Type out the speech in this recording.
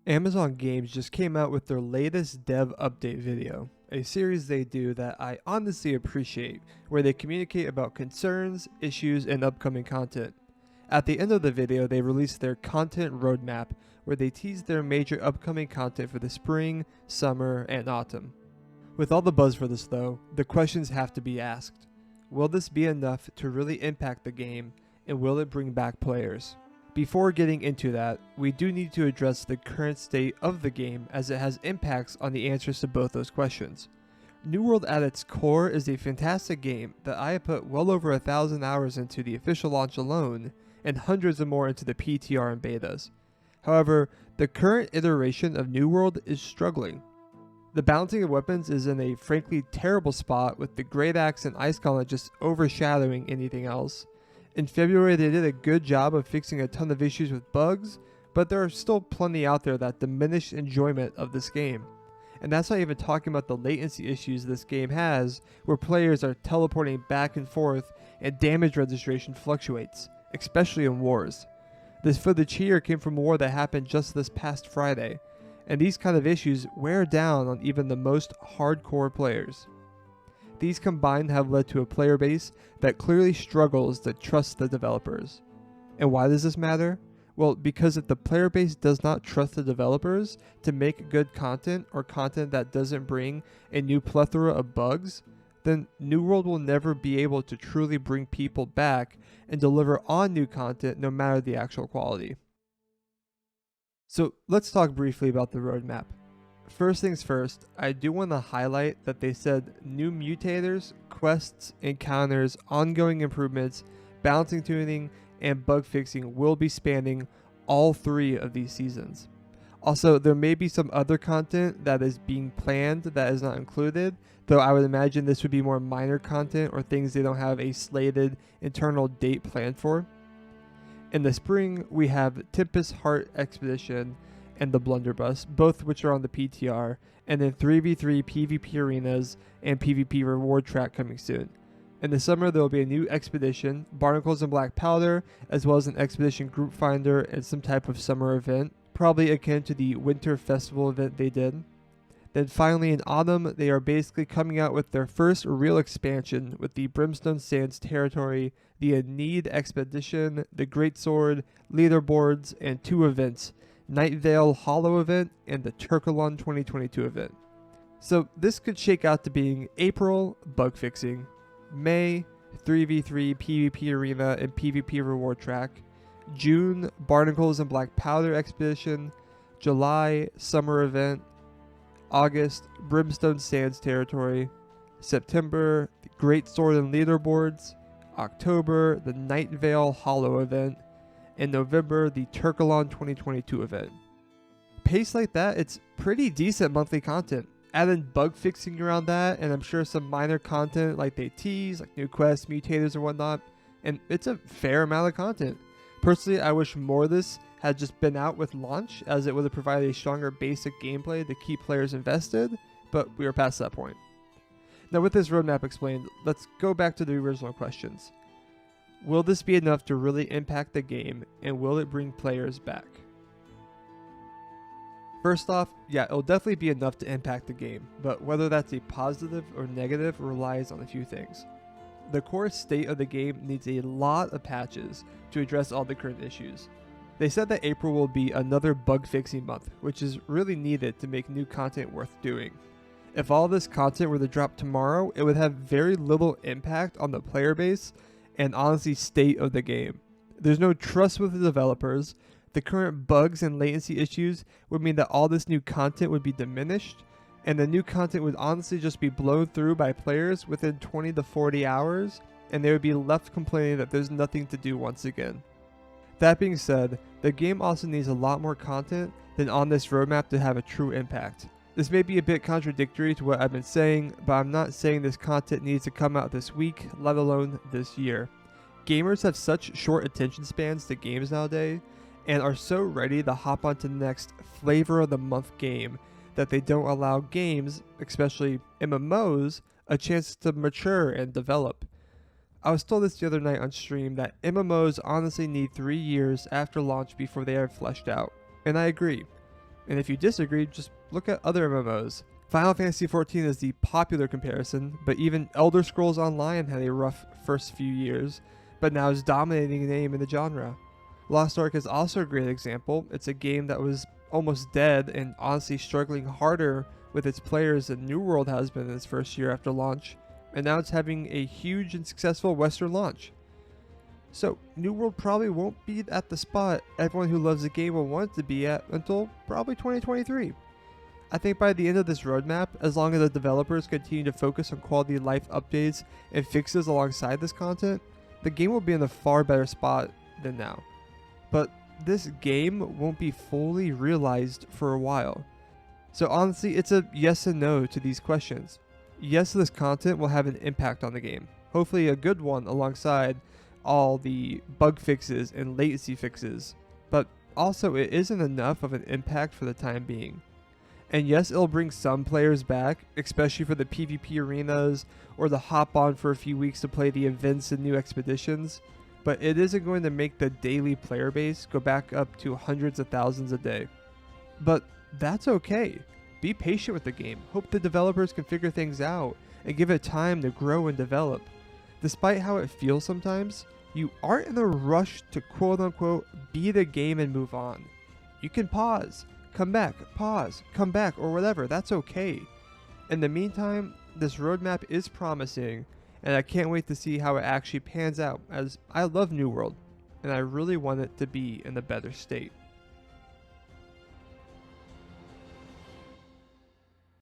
Amazon Games just came out with their latest dev update video, a series they do that I honestly appreciate, where they communicate about concerns, issues, and upcoming content. At the end of the video, they released their content roadmap, where they tease their major upcoming content for the spring, summer, and autumn. With all the buzz for this though, the questions have to be asked. Will this be enough to really impact the game, and will it bring back players? Before getting into that, we do need to address the current state of the game as it has impacts on the answers to both those questions. New World at its core is a fantastic game that I have put well over 1,000 hours into the official launch alone, and hundreds of more into the PTR and betas. However, the current iteration of New World is struggling. The balancing of weapons is in a frankly terrible spot, with the Great Axe and Ice Gauntlet just overshadowing anything else. In February, they did a good job of fixing a ton of issues with bugs, but there are still plenty out there that diminish enjoyment of this game. And that's not even talking about the latency issues this game has, where players are teleporting back and forth and damage registration fluctuates, especially in wars. This footage here came from a war that happened just this past Friday, and these kind of issues wear down on even the most hardcore players. These combined have led to a player base that clearly struggles to trust the developers. And why does this matter? Well, because if the player base does not trust the developers to make good content, or content that doesn't bring a new plethora of bugs, then New World will never be able to truly bring people back and deliver on new content no matter the actual quality. So let's talk briefly about the roadmap. First things first, I do want to highlight that they said new mutators, quests, encounters, ongoing improvements, balancing tuning, and bug fixing will be spanning all 3 of these seasons. Also, there may be some other content that is being planned that is not included, though I would imagine this would be more minor content or things they don't have a slated internal date planned for. In the spring, we have Tempest Heart Expedition and the Blunderbuss, both which are on the PTR, and then 3v3 PvP arenas and PvP reward track coming soon. In the summer, there will be a new expedition, Barnacles and Black Powder, as well as an expedition group finder and some type of summer event, probably akin to the winter festival event they did. Then finally in autumn, they are basically coming out with their first real expansion with the Brimstone Sands territory, the Need Expedition, the Greatsword, leaderboards, and 2 events, Night Vale Hollow event and the Turkalon 2022 event. So this could shake out to being April, bug fixing, May, 3v3 PvP arena and PvP reward track, June, Barnacles and Black Powder expedition, July, summer event, August, Brimstone Sands territory, September, the Greatsword and leaderboards, October, the Night Vale Hollow event, in November, the Turkalon 2022 event. Paced like that, it's pretty decent monthly content. Add in bug fixing around that, and I'm sure some minor content like they tease, like new quests, mutators, and whatnot, and it's a fair amount of content. Personally, I wish more of this had just been out with launch, as it would have provided a stronger basic gameplay to keep players invested, but we are past that point. Now with this roadmap explained, let's go back to the original questions. Will this be enough to really impact the game, and will it bring players back? First off, yeah, it'll definitely be enough to impact the game, but whether that's a positive or negative relies on a few things. The core state of the game needs a lot of patches to address all the current issues. They said that April will be another bug fixing month, which is really needed to make new content worth doing. If all this content were to drop tomorrow, it would have very little impact on the player base and honestly state of the game. There's no trust with the developers. The current bugs and latency issues would mean that all this new content would be diminished, and the new content would honestly just be blown through by players within 20 to 40 hours, and they would be left complaining that there's nothing to do once again. That being said, the game also needs a lot more content than on this roadmap to have a true impact. This may be a bit contradictory to what I've been saying, but I'm not saying this content needs to come out this week, let alone this year. Gamers have such short attention spans to games nowadays, and are so ready to hop onto the next flavor of the month game that they don't allow games, especially MMOs, a chance to mature and develop. I was told this the other night on stream that MMOs honestly need 3 years after launch before they are fleshed out, and I agree. And if you disagree, just look at other MMOs. Final Fantasy XIV is the popular comparison, but even Elder Scrolls Online had a rough first few years, but now is dominating a name in the genre. Lost Ark is also a great example. It's a game that was almost dead and honestly struggling harder with its players than New World has been in its first year after launch, and now it's having a huge and successful Western launch. So, New World probably won't be at the spot everyone who loves the game will want it to be at until probably 2023. I think by the end of this roadmap, as long as the developers continue to focus on quality of life updates and fixes alongside this content, the game will be in a far better spot than now. But this game won't be fully realized for a while. So honestly, it's a yes and no to these questions. Yes, this content will have an impact on the game, hopefully a good one alongside all the bug fixes and latency fixes, but also it isn't enough of an impact for the time being. And yes, it'll bring some players back, especially for the PvP arenas or the hop on for a few weeks to play the events and new expeditions, but it isn't going to make the daily player base go back up to hundreds of thousands a day. But that's okay. Be patient with the game. Hope the developers can figure things out and give it time to grow and develop. Despite how it feels sometimes, you aren't in a rush to quote unquote beat the game and move on. You can pause, come back, pause, come back, or whatever. That's okay. In the meantime, this roadmap is promising, and I can't wait to see how it actually pans out, as I love New World, and I really want it to be in a better state.